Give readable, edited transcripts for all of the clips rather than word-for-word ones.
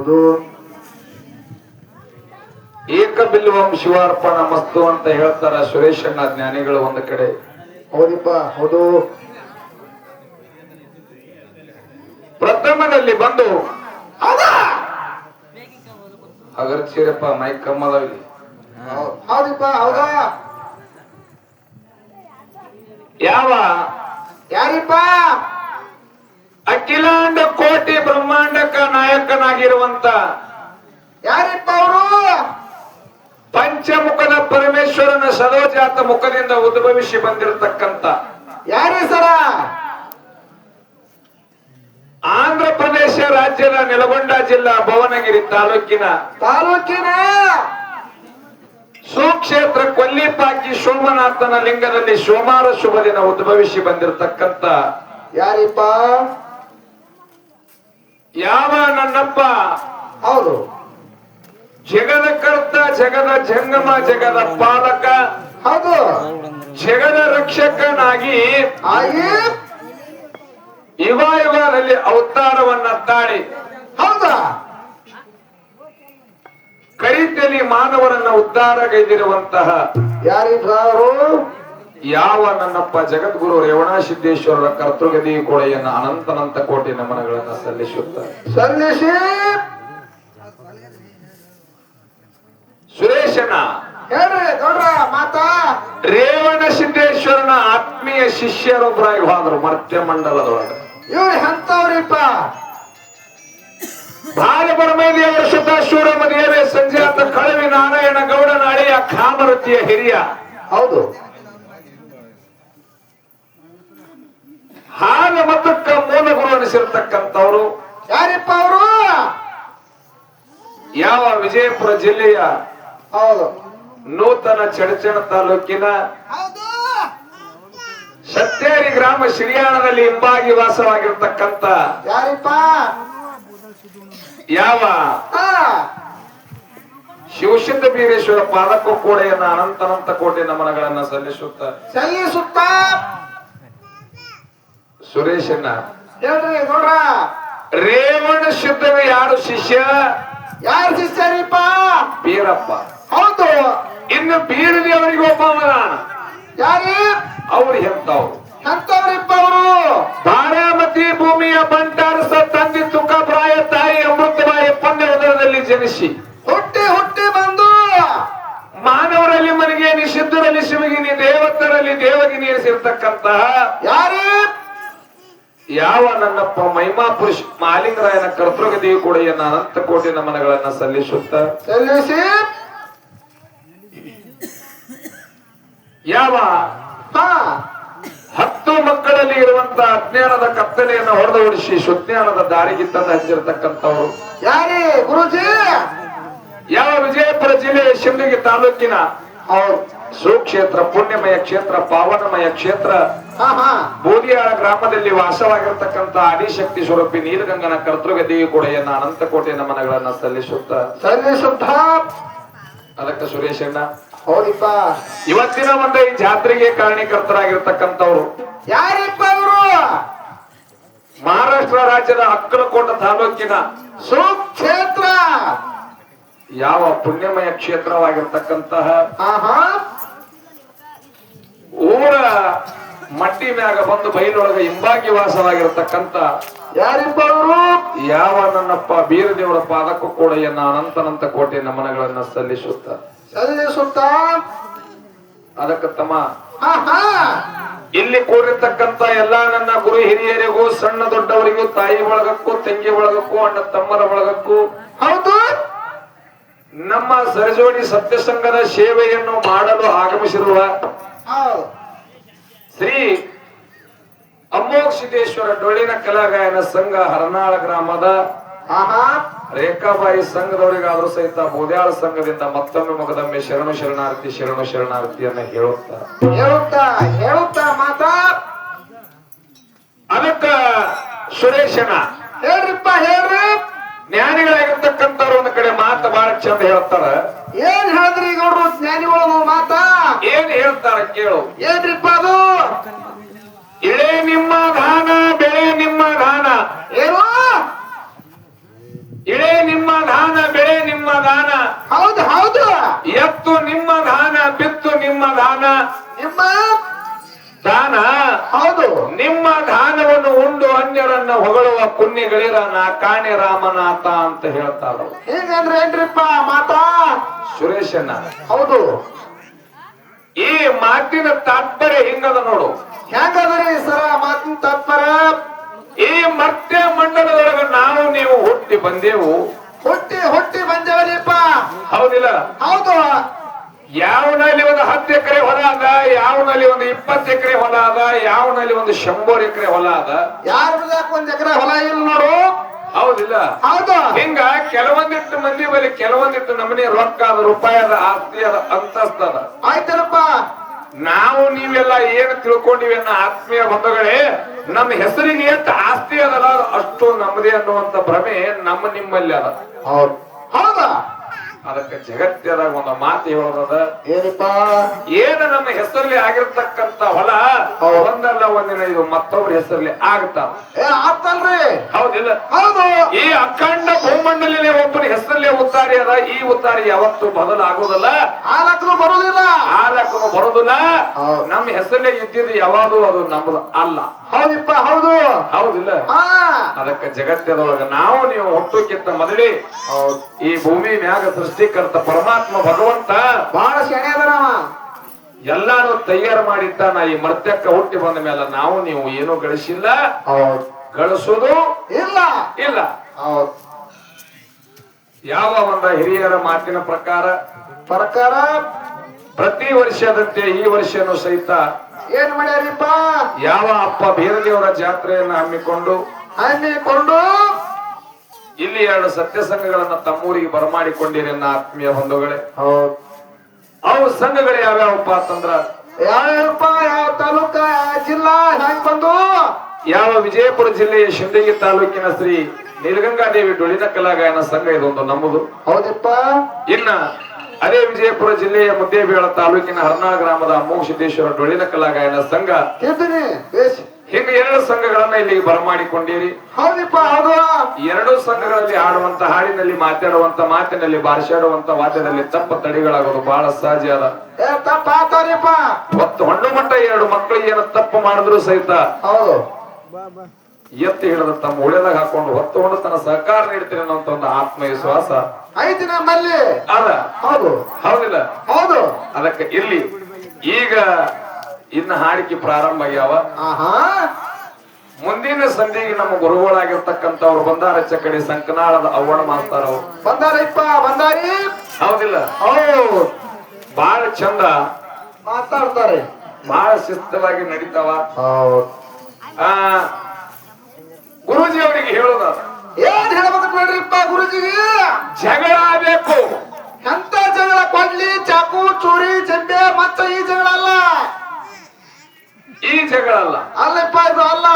ಹೌದು. ಏಕಬಿಲ್ವಂ ಶಿವಾರ್ಪಣ ಮಸ್ತು ಅಂತ ಹೇಳ್ತಾರ ಸುರೇಶಣ್ಣ ಜ್ಞಾನಿಗಳು ಒಂದು ಕಡೆ. ಹೌದಿಪ್ಪ ಹೌದು. ಪ್ರಥಮದಲ್ಲಿ ಬಂದು ಅಗರ್ಚೀರಪ್ಪ ಮೈಕ್ ಕಮ್ಮದವಿ. ಹೌದಿಪ್ಪ ಹೌದಾ. ಯಾವ ಯಾರಿಪ್ಪ? ಅಖಿಲಾಂಡ ಕೋಟಿ ಬ್ರಹ್ಮಾಂಡಕ ನಾಯಕನಾಗಿರುವಂತ ಯಾರಿಪ್ಪ ಅವರು? ಪಂಚಮುಖದ ಪರಮೇಶ್ವರನ ಸದೋಜಾತ ಮುಖದಿಂದ ಉದ್ಭವಿಸಿ ಬಂದಿರತಕ್ಕಂತ ಯಾರೇ ಸರ? ಆಂಧ್ರ ಪ್ರದೇಶ ರಾಜ್ಯದ ನೆಲಗೊಂಡ ಜಿಲ್ಲಾ ಭುವನಗಿರಿ ತಾಲೂಕಿನ ಸುಕ್ಷೇತ್ರ ಕೊಲ್ಲಿಪಾಕಿ ಸೋಮನಾಥನ ಲಿಂಗದಲ್ಲಿ ಸೋಮಾರ ಶುಭ ದಿನ ಉದ್ಭವಿಸಿ ಬಂದಿರತಕ್ಕಂತ ಯಾರಿಪ್ಪ? ಯಾವ ನನ್ನಪ್ಪ ಹೌದು. ಜಗದ ಕರ್ತ, ಜಗದ ಜಂಗಮ, ಜಗದ ಪಾಲಕ, ಹೌದು. ಜಗದ ರಕ್ಷಕನಾಗಿ ಯುಗದಲ್ಲಿ ಅವತಾರವನ್ನ ತಾಳಿ ಹೌದಾ ಕರಿತಲಿ ಮಾನವರನ್ನ ಉದ್ಧಾರಗೈದಿರುವಂತಹ ಯಾರಿಪ್ಪ ಅವರು? ಯಾವ ನನ್ನಪ್ಪ ಜಗದ್ಗುರು ರೇವಣ ಸಿದ್ದೇಶ್ವರರ ಕರ್ತೃಗದಿ ಕೊಡೆಯನ್ನ ಅನಂತನಂತ ಕೋಟಿ ನಮನಗಳನ್ನ ಸಲ್ಲಿಸಿ ಸುರೇಶನ ಹೇಳ್ರಿ ನೋಡ್ರ ಮಾತಾ. ರೇವಣ ಸಿದ್ದೇಶ್ವರನ ಆತ್ಮೀಯ ಶಿಷ್ಯರೊಬ್ಬರಾಗಿ ಹೋದ್ರು ಮರ್ತ್ಯ ಮಂಡಲದೊಳಗೆ. ಇವ್ರು ಎಂತವ್ರಿಪ್ಪ? ಬಾಲಬರಮೈದಿಯ ವರ್ಷದ ಶೂರಮದೇವೆ ಸಂಜಾತ ಕಳವಿ ನಾರಾಯಣ ಗೌಡ ನಾಳೆಯ ಖಾಮರತಿಯ ಹಿರಿಯ. ಹೌದು. ಹಾಲ ಮತಕ್ಕ ಮೂಲ ಗುರು ಅನಿಸಿರ್ತಕ್ಕಂಥವ್ರು ಯಾರಿಪ್ಪ ಅವರು? ಯಾವ ವಿಜಯಪುರ ಜಿಲ್ಲೆಯ ಹೌದು ನೂತನ ಚಡಚಣ ತಾಲೂಕಿನ ಸತ್ಯೇರಿ ಗ್ರಾಮ ಶಿರಿಯಾಣದಲ್ಲಿ ಹಿಂಬಾಗಿ ವಾಸವಾಗಿರ್ತಕ್ಕಂಥ ಯಾರಿಪ್ಪ? ಯಾವ ಶಿವಸಿದ್ಧ ಬೀರೇಶ್ವರ ಪಾದಕ್ಕೂ ಕೋಡೆಯನ್ನ ಅನಂತನಂತ ಕೋಟಿ ನಮನಗಳನ್ನ ಸಲ್ಲಿಸುತ್ತ ಸುರೇಶಣ್ಣ ಹೇಳ್ರಿ ನೋಡ್ರ. ರೇವಣ ಸಿದ್ಧನ ಯಾರು ಶಿಷ್ಯ? ಯಾರು ಶಿಷ್ಯರಿಪ್ಪ? ಬೀರಪ್ಪ. ಹೌದು. ಇನ್ನು ಬೀರದೇವರಿಗೆ ಒಬ್ಬ ಯಾರು? ಅವ್ರು ಎಂತವ್ರು? ಎಂತವ್ರಿಪ್ಪ ಅವರು? ಬಾರಾಮತಿ ಭೂಮಿಯ ಬಂಟಾರಸ ತಂದೆ ತುಕಪ್ರಾಯ ತಾಯಿ ಅಮೃತಬಾಯಿ ಪಂದ್ಯ ಉದರದಲ್ಲಿ ಜನಿಸಿ ಹುಟ್ಟಿ ಬಂದು ಮಾನವರಲ್ಲಿ ಮನೆಗೆ ನಿಷಿದ್ಧರಲ್ಲಿ ಶಿವಗಿನಿ, ದೇವತರಲ್ಲಿ ದೇವಗಿನಿ ಎನಿಸಿರ್ತಕ್ಕಂತಹ ಯಾರು? ಯಾವ ನನ್ನಪ್ಪ ಮಹಿಮಾ ಪುರುಷ ಮಾಲಿಂಗರಾಯನ ಕರ್ತೃಗದಿಯು ಕೂಡ ಎನ್ನ ಅನಂತ ಕೋಟಿ ನಮನಗಳನ್ನ ಸಲ್ಲಿಸಿ ಯಾವ 10 ಮಕ್ಕಳಲ್ಲಿ ಇರುವಂತಹ ಅಜ್ಞಾನದ ಕತ್ತಲೆಯನ್ನು ಹೊಡೆದು ಓಡಿಸಿ ಸುಜ್ಞಾನದ ದಾರಿಗಿತ್ತಂದ ಹಂಚಿರತಕ್ಕಂಥವ್ರು ಯಾರೇ ಗುರುಜಿ? ಯಾವ ವಿಜಯಪುರ ಜಿಲ್ಲೆಯ ಶಿಂದಗಿ ತಾಲೂಕಿನ ಸುಕ್ಷೇತ್ರ ಪುಣ್ಯಮಯ ಕ್ಷೇತ್ರ ಪಾವನಮಯ ಕ್ಷೇತ್ರ ಬೋದಿಯಾಳ ಗ್ರಾಮದಲ್ಲಿ ವಾಸವಾಗಿರ್ತಕ್ಕಂಥ ಆದಿಶಕ್ತಿ ಸ್ವರೂಪಿ ನೀಲಗಂಗನ ಕರ್ತೃಗದಿಯು ಕೂಡ ಎನ್ನ ಅನಂತ ಕೋಟಿ ನಮನಗಳನ್ನ ಸಲ್ಲಿಸುತ್ತ ಅದಕ್ಕೆ ಸುರೇಶಣ್ಣ ಹೌದಿಪ್ಪ ಇವತ್ತಿನ ಒಂದು ಈ ಜಾತ್ರೆಗೆ ಕಾರಣೀಕರ್ತರಾಗಿರ್ತಕ್ಕಂಥವ್ರು ಯಾರಿಪ್ಪ ಅವರು? ಮಹಾರಾಷ್ಟ್ರ ರಾಜ್ಯದ ಅಕ್ಕಲಕೋಟ ತಾಲೂಕಿನ ಸುಕ್ಷೇತ್ರ ಯಾವ ಪುಣ್ಯಮಯ ಕ್ಷೇತ್ರವಾಗಿರ್ತಕ್ಕಂತಹ ಊರ ಮಟ್ಟಿ ಮ್ಯಾಗ ಬಂದು ಬೈಲೊಳಗೆ ಹಿಂಬಾಗಿ ವಾಸವಾಗಿರ್ತಕ್ಕಂಥ ಯಾರಿಪ್ಪ ಅವರು? ಯಾವ ನನ್ನಪ್ಪ ಬೀರದೇವರ ಪಾದಕ್ಕೂ ಕೂಡ ಎನ್ನ ಅನಂತನಂತ ಕೋಟಿ ನಮನಗಳನ್ನ ಸಲ್ಲಿಸುತ್ತ ಅದಕ್ಕೆ ತಮ್ಮ ಇಲ್ಲಿ ಕೂಡಿರ್ತಕ್ಕಂತ ಎಲ್ಲಾ ನನ್ನ ಗುರು ಹಿರಿಯರಿಗೂ ಸಣ್ಣ ದೊಡ್ಡವರಿಗೂ ತಾಯಿ ಬಳಗಕ್ಕೂ ತಂಗಿ ಬಳಗಕ್ಕೂ ಅಣ್ಣ ತಮ್ಮರ ಬಳಗಕ್ಕೂ ಹೌದು ನಮ್ಮ ಸರಜೋಡಿ ಸತ್ಯಸಂಘದ ಸೇವೆಯನ್ನು ಮಾಡಲು ಆಗಮಿಸಿರುವ ಶ್ರೀ ಅಮೋಘ ಸಿದ್ದೇಶ್ವರ ಡೊಳ್ಳಿನ ಕಲಾಗಾಯನ ಸಂಘ ಹರನಾಳ ಗ್ರಾಮದ ರೇಖಾಬಾಯಿ ಸಂಘದವರಿಗಾದ್ರೂ ಸಹಿತ ಬೋದ್ಯಾಳ ಸಂಘದಿಂದ ಮತ್ತೊಮ್ಮೆ ಮಗದೊಮ್ಮೆ ಶರಣು ಶರಣಾರ್ಥಿಯನ್ನ ಹೇಳುತ್ತಾ ಮಾತಾ ಅದಕ್ಕ ಸುರೇಶನ ಹೇಳ್ರಿಪ್ಪ ಹೇಳ್ರಿ. ಜ್ಞಾನಿಗಳಾಗಿರ್ತಕ್ಕಂಥವ್ರು ಒಂದ್ ಕಡೆ ಮಾತು ಬಹಳ ಚಂದ ಹೇಳ್ತಾರ. ಏನ್ ಹೇಳಿದ್ರಿ ಈಗ ನೋಡ್ರು ಜ್ಞಾನಿಗಳು ಮಾತಾ? ಏನ್ ಹೇಳ್ತಾರ ಕೇಳು. ಏನ್ರಿಪ್ಪ ಅದು? ಇಳೆ ನಿಮ್ಮ ಧಾನ ಬೆಳೆ ನಿಮ್ಮ ಧಾನ, ಏನು? ಇಳೆ ನಿಮ್ಮ ಹೌದು ಹೌದು ಎತ್ತು ನಿಮ್ಮ ದಾನ ಬಿತ್ತು ನಿಮ್ಮ ದಾನ ನಿಮ್ಮ ದಾನ ಹೌದು ನಿಮ್ಮ ದಾನವನ್ನು ಉಂಡು ಅನ್ಯರನ್ನ ಹೊಗಳುವ ಪುಣ್ಯಗಳಿರ ನಾ ಕಾಣೆ ರಾಮನಾಥ ಅಂತ ಹೇಳ್ತಾರ ಹಿಂಗಂದ್ರೆ ಏನ್ರಿಪ್ಪ ಮಾತಾ ಸುರೇಶಣ್ಣ. ಹೌದು ಈ ಮಾತಿನ ತಾತ್ಪರ್ಯ ಹಿಂಗದ ನೋಡು. ಹೆಂಗದ್ರಿ ಸರ ಮಾತಿನ ತಾತ್ಪರ್ಯ ಈ ಮರ್ತ್ಯ ಮಂಡಲದೊಳಗ ನಾವು ನೀವು ಹುಟ್ಟಿ ಬಂದೆವು. ಹುಟ್ಟಿ ಬಂದೇವರಿಪ್ಪ ಹೌದಿಲ್ಲ? ಹೌದು ಯಾವನಲ್ಲಿ ಒಂದು 10 ಎಕರೆ ಹೊಲ ಅದ, ಯಾವನಲ್ಲಿ ಒಂದು 20 ಎಕರೆ ಹೊಲ ಅದ, ಯಾವನಲ್ಲಿ ಒಂದು 100 ಎಕರೆ ಹೊಲ ಅದ. ಯಾರ ಒಂದ್ ಎಕರೆ ಹೊಲ ಇಲ್ಲ ನೋಡು. ಹೌದಿಲ್ಲ? ಹೌದು ಹಿಂಗ ಕೆಲವೊಂದಿಟ್ಟು ಮಂದಿ ಬಳಿ ಕೆಲವೊಂದಿಟ್ಟು ನಮನಿ ರೊಕ್ಕ ಅದ, ರೂಪಾಯಿ ಅದ, ಆಸ್ತಿ ಅದ, ಅಂತಸ್ತದ. ಆಯ್ತರಪ್ಪ ನಾವು ನೀವೆಲ್ಲ ಏನು ತಿಳ್ಕೊಂಡಿವಿ ಅನ್ನೋ ಆತ್ಮೀಯ ಬಂಧುಗಳೇ, ನಮ್ಮ ಹೆಸರಿಗೆ ಎಷ್ಟು ಆಸ್ತಿ ಅದಲ್ಲ ಅಷ್ಟು ನಮ್ಮದೇ ಅನ್ನುವಂತ ಭ್ರಮೆ ನಿಮ್ಮಲ್ಲಿ ಅದ. ಹೌದು ಹೌದಾ ಅದಕ್ಕೆ ಜಗತ್ತದಾಗ ಒಂದು ಮಾತು ಹೇಳೋದದ, ಏನಪ್ಪ ಏನು ನಮ್ಮ ಹೆಸರಲ್ಲಿ ಆಗಿರ್ತಕ್ಕಂತ ಹೊಲ ಒಂದಲ್ಲ ಒಂದಿನ ಇದು ಮತ್ತೊಬ್ಬರ ಹೆಸರಲ್ಲಿ ಆಗ್ತಾವ. ಆಗ್ತಲ್ರಿ ಹೌದಿಲ್ಲ? ಹೌದು ಈ ಅಖಂಡ ಭೂಮಂಡಲಿನ ಒಬ್ಬನ ಹೆಸರಲ್ಲಿ ಉತ್ತಾರಿ ಅದ. ಈ ಉತ್ತಾರಿ ಯಾವತ್ತು ಬದಲಾಗುವುದಿಲ್ಲ, ಆಲಕ್ಕೂ ಬರುದಿಲ್ಲ, ಆಲಕ್ಕೂ ಬರುದಿಲ್ಲ. ನಮ್ಮ ಹೆಸರಲ್ಲೇ ಇದ್ದಿದ್ದು ಯಾವಾಗೂ ಅದು ನಮ್ಮದು ಅಲ್ಲ. ಹೌದಿಪ್ಪ ಹೌದು ಹೌದಿಲ್ಲ? ಅದಕ್ಕೆ ಜಗತ್ತದೊಳಗ ನಾವು ನೀವು ಹುಟ್ಟುಕ್ಕಿಂತ ಮೊದಲೇ ಈ ಭೂಮಿ ಮ್ಯಾಗ ಸೃಷ್ಟಿಕರ್ತ ಪರಮಾತ್ಮ ಭಗವಂತ ಬಹಳ ಶಣೆ ಅದ ಎಲ್ಲಾನು ತಯಾರು ಮಾಡಿದ್ದಾನ. ಈ ಮರ್ತ್ಯಕ್ಕ ಹುಟ್ಟಿ ಬಂದ ಮೇಲೆ ನಾವು ನೀವು ಏನು ಗಳಿಸಿಲ್ಲ, ಗಳಿಸೋದು ಇಲ್ಲ ಇಲ್ಲ. ಯಾವ ಒಂದ ಹಿರಿಯರ ಮಾತಿನ ಪ್ರಕಾರ ಪ್ರತಿ ವರ್ಷದಂತೆ ಈ ವರ್ಷನೂ ಸಹಿತ ಏನ್ ಮಾಡ್ಯಾರಿಪ್ಪ, ಯಾವ ಅಪ್ಪ ಬೀರದೇವರ ಜಾತ್ರೆಯನ್ನು ಹಮ್ಮಿಕೊಂಡು ಇಲ್ಲಿ 2 ಸತ್ಯ ಸಂಘಗಳನ್ನ ತಮ್ಮೂರಿಗೆ ಬರಮಾಡಿಕೊಂಡಿರಿ ನನ್ನ ಆತ್ಮೀಯ ಬಂಧುಗಳೇ. ಅವು ಸಂಘಗಳು ಯಾವ್ಯಾವಪ್ಪ ಅಂತಂದ್ರ ಯಾವ್ಯಾವಪ್ಪ, ಯಾವ ತಾಲೂಕ, ಯಾವ ಜಿಲ್ಲಾ, ಹೆಂಗ್ ಬಂದು ಯಾವ ವಿಜಯಪುರ ಜಿಲ್ಲೆಯ ಶಿಂದಗಿ ತಾಲೂಕಿನ ಶ್ರೀ ನೀಲಗಂಗಾದೇವಿ ಡೊಳ್ಳಿನ ಕಲಾಗಾಯನ ಸಂಘ ಇದೊಂದು ನಮ್ಮದು. ಹೌದಪ್ಪ. ಇನ್ನ ಅದೇ ವಿಜಯಪುರ ಜಿಲ್ಲೆಯ ಮುದ್ದೇಬೇಳ ತಾಲೂಕಿನ ಹರ್ನಾಳ್ ಗ್ರಾಮದ ಅಮೋಘ ಸಿದ್ದೇಶ್ವರ ಡೊಳ್ಳಿನ ಕಲಾಗಾಯನ ಸಂಘ. ಹಿಂಗ 2 ಸಂಘಗಳನ್ನ ಇಲ್ಲಿಗೆ ಬರಮಾಡಿಕೊಂಡಿರಿ. ಹೌದಪ್ಪ ಹೌದು. 2 ಸಂಘಗಳಲ್ಲಿ ಆಡುವಂತ ಹಾಡಿನಲ್ಲಿ, ಮಾತಾಡುವಂತ ಮಾತಿನಲ್ಲಿ, ಬಾರಿಸಾಡುವಂತ ವಾದ್ಯದಲ್ಲಿ ತಪ್ಪ ತಡಿಗಳಾಗೋದು ಬಹಳ ಸಹಜ ಅದ. ಹೊತ್ತು ಹಣ್ಣು ಮಟ್ಟ 2 ಮಕ್ಕಳಿಗೆ ಏನು ತಪ್ಪು ಮಾಡಿದ್ರು ಸಹಿತ ಹೌದು ಎತ್ತಿ ಹಿಡಿದ ತಮ್ಮ ಉಳಿದಾಗ ಹಾಕೊಂಡು ಹೊತ್ತುಕೊಂಡು ತನ್ನ ಸಹಕಾರ ನೀಡ್ತೀನಿ ಅನ್ನೋ ಒಂದು ಆತ್ಮವಿಶ್ವಾಸ ಐತಿ ನಮ್ಮಲ್ಲಿ ಅದ. ಹೌದು ಹೌದಿಲ್ಲ? ಹೌದು. ಅದಕ್ಕೆ ಇಲ್ಲಿ ಈಗ ಇನ್ನ ಹಾಡಿಕೆ ಪ್ರಾರಂಭ ಆಗ್ಯಾವ. ಮುಂದಿನ ಸಂಧಿಗೆ ನಮ್ಮ ಗುರುಗಳಾಗಿರ್ತಕ್ಕಂಥವ್ರು ಬಂದಾರ ಚಕ್ಕಡಿ ಸಂಕನಾಳದ ಅವ್ವಣ ಮಾಸ್ತಾರ ಅವ್ರು ಬಂದಾರಿ. ಹೌದಿಲ್ಲ? ಬಹಳ ಚಂದ ಮಾತಾಡ್ತಾರೆ, ಬಹಳ ಶಿಸ್ತವಾಗಿ ನಡೀತಾವ. ಗುರೂಜಿ ಅವರಿಗೆ ಹೇಳೋದ ಏನ್ ಹೇಳ್ಬೇಕು ನೋಡ್ರಿಪ್ಪ, ಗುರುಜಿಗೆ ಜಗಳ ಬೇಕು. ಎಂತ ಜಗಳ? ಕೊಡ್ಲಿ, ಚಾಕು, ಚೂರಿ, ಚೆಂಬೆ, ಮತ್ತ ಈ ಜಗಳ ಅಲ್ಲ. ಈ ಜಗಳ ಅಲ್ಲ ಅಲ್ಲಪ್ಪ, ಇದು ಅಲ್ಲ.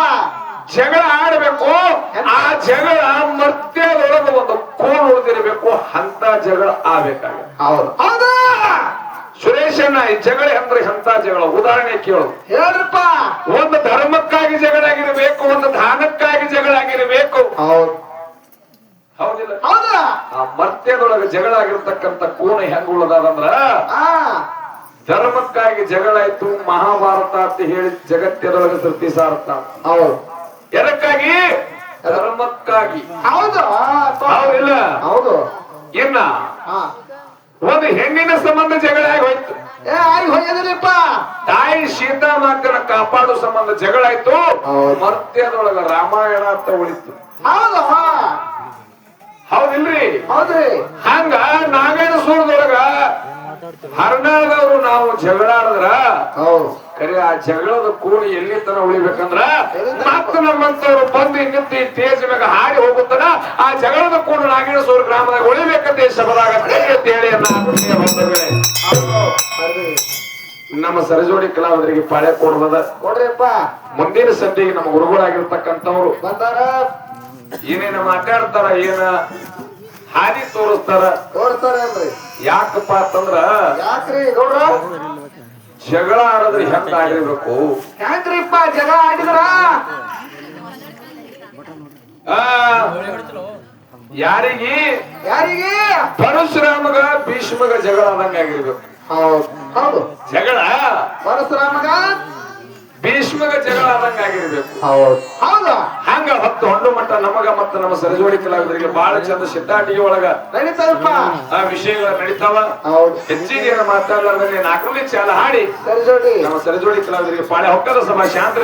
ಜಗಳ ಆಡಬೇಕು. ಆ ಜಗಳ ಮರ್ತ್ಯದೊಳಗೆ ಒಂದು ಕೋಲ್ ಉಳಿದಿರಬೇಕು. ಅಂತ ಜಗಳ ಆಗ್ಬೇಕಾಗ. ಹೌದು ಹೌದಾ ಸುರೇಶಣ್ಣ, ಈ ಜಗಳ ಅಂದ್ರೆ ಎಂತ ಜಗಳ? ಉದಾಹರಣೆ ಕೇಳು. ಹೇಳ್ರಿಪ್ಪ. ಒಂದು ಧರ್ಮಕ್ಕಾಗಿ ಜಗಳ ಆಗಿರಬೇಕು, ಒಂದು ದಾನಕ್ಕಾಗಿ ಜಗಳ ಆಗಿರಬೇಕು. ಹೌದಿಲ್ಲ? ಹೌದಾ? ಆ ಮರ್ತ್ಯದೊಳಗೆ ಜಗಳ ಆಗಿರ್ತಕ್ಕಂಥ ಕೋಣ ಹೆಂಗ್ ಉಳ್ಳದಾದಂದ್ರ ಧರ್ಮಕ್ಕಾಗಿ ಜಗಳ ಆಯ್ತು, ಮಹಾಭಾರತ ಅಂತ ಹೇಳಿ ಜಗತ್ತದೊಳಗೆ ಸೃಷ್ಟಿ ಸಾರ್ಥ. ಹೌದು. ಎದಕ್ಕಾಗಿ? ಧರ್ಮಕ್ಕಾಗಿ. ಹೌದು ಹೌದಿಲ್ಲ? ಹೌದು. ಇನ್ನ ಒಂದು ಹೆಣ್ಣಿನ ಸಂಬಂಧ ಜಗಳ ಆಗಿ ಹೋಯ್ತು. ಆಗಿ ಹೋಗಿದ್ರಿಪ್ಪ. ತಾಯಿ ಸೀತಾ ಮಾತನ್ನ ಕಾಪಾಡೋ ಸಂಬಂಧ ಜಗಳ ಆಯ್ತು. ಮರ್ತ್ಯದೊಳಗ ರಾಮಾಯಣ ಅಂತ ಉಳಿತು. ಹೌದು. ಹೌದಿಲ್ರಿ? ಹೌದ್ರಿ. ಹಂಗ ನಾಗೇನ ಸೂರದೊಳಗ ಹರ್ನಾಳದವ್ರು ನಾವು ಜಗಳ ಆಡಿದ್ರ ಕರೆ ಆ ಜಗಳದ ಕೂಡಿ ಎಲ್ಲಿ ತನ ಉಳಿಬೇಕಂದ್ರ ಮತ್ತ ನಮ್ಮಂತವ್ರು ಬಂದು ಇನ್ನಿತ್ತಿ ತೇಜ್ ಮ್ಯಾಗ ಹಾಡಿ ಹೋಗುತ್ತಾನ. ಆ ಜಗಳದ ಕೂಡು ನಾಗೇಶ್ವರ ಗ್ರಾಮದಾಗ ಉಳಿಬೇಕಂತ ಶಬದಾಗ ಹೇಳಿ ನಮ್ಮ ಸರಜೋಡಿ ಕಲಾವಿದರಿಗೆ ಪಾಳೆ ಕೊಡುವುದ ಕೊಡ್ರಿಪ್ಪ. ಮುಂದಿನ ಸಂಧಿಗೆ ನಮ್ಮ ಗುರುಗಳಾಗಿರ್ತಕ್ಕಂಥವ್ರು ಬಂದಾರ. ಏನೇನ ಮಾತಾಡ್ತಾರ, ಏನ ಹಾದಿ ತೋರಿಸ್ತಾರ. ಯಾಕಪ್ಪ ಅಂತಂದ್ರ ಯಾಕ್ರಿ ಗೌಡ್ರ ಜಗಳ ಆಡಿದ್ರೆ ಹೆಂಗ ಆಗಿರ್ಬೇಕು? ಹೆಂಗ್ರಿಪ್ಪ ಜಗಳ ಆಡಿದ್ರ ಯಾರಿಗೆ ಯಾರಿಗೆ ಪರಶುರಾಮಗ ಭೀಷ್ಮಗ ಜಗಳ ಆದಂಗ ಆಗಿರ್ಬೇಕು. ಹೌದು ಹೌದು ಜಗಳ ಪರಶುರಾಮಗ ಭೀಷ್ಮಗ ಜಗಳ ಆದಂಗ ಆಗಿರ್ಬೇಕು. ಹೌದು ಹೌದು ಹಂಗ ಹೊತ್ತು ಹೊಂಡು ಮಟ್ಟ ನಮಗ ಮತ್ತ ನಮ್ಮ ಸರಜೋಡಿ ಕಲಾವಿದರಿಗೆ ಬಹಳ ಚಂದ ಸಿದ್ಧಾಟಿಗೆ ಒಳಗ ನಡೀತಾವಪ್ಪ ಆ ವಿಷಯಗಳ ನಡೀತಾವ. ಹೌದು ಹೆಚ್ಚಿಗೆ ಏನು ಮಾತಾಡಲಾರ್ದಲ್ಲಿ ನಾಲ್ಕನೇ ಚಾಲ ಹಾಡಿ ಸರಿ ಜೋಡಿ ನಮ್ಮ ಸರಜೋಡಿ ಕಲಾವಿದರಿಗೆ ಪಾಳೆ ಹೊಕ್ಕದ ಸಭಾ ಶಾಂತ